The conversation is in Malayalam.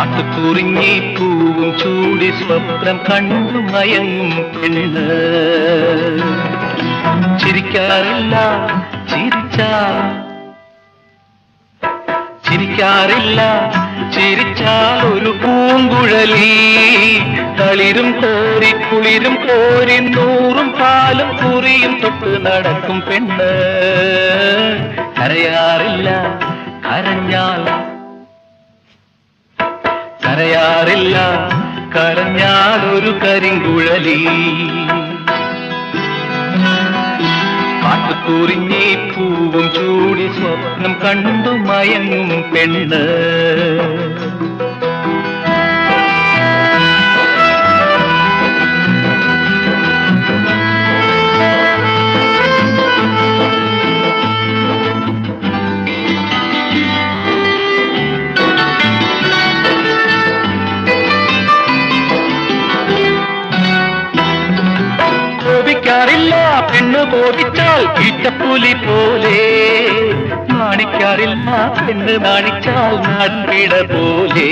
പാട്ടുകുറിഞ്ഞി പൂവും ചൂടി സ്വപ്നം കണ്ടു മയങ്ങും പെണ്ണ്. ചിരിക്കാറില്ല ചിരിക്കാറില്ല ചിരിച്ചാൽ ഒരു പൂങ്കുഴലി. തളിരും കോരി കുളിരും കോരി നൂറും പാലും കുറിയും തൊട്ട് നടക്കും പെണ്ണ്. കരയാറില്ല കരയാറില്ല കരഞ്ഞാൽ ഒരു കരിങ്കുഴലി. പാട്ടുകുറിഞ്ഞി പൂവും ചൂടി സ്വപ്നം കണ്ടു മയങ്ങും പെണ്ണ്. കോപിക്കാറില്ല പെണ്ണ് കോപിച്ചാൽ ഈറ്റപ്പുലി പോലെ. നാണിക്കാറില്ല പെണ്ണ് നാണിച്ചാൽ നാട്ടിട പോലെ.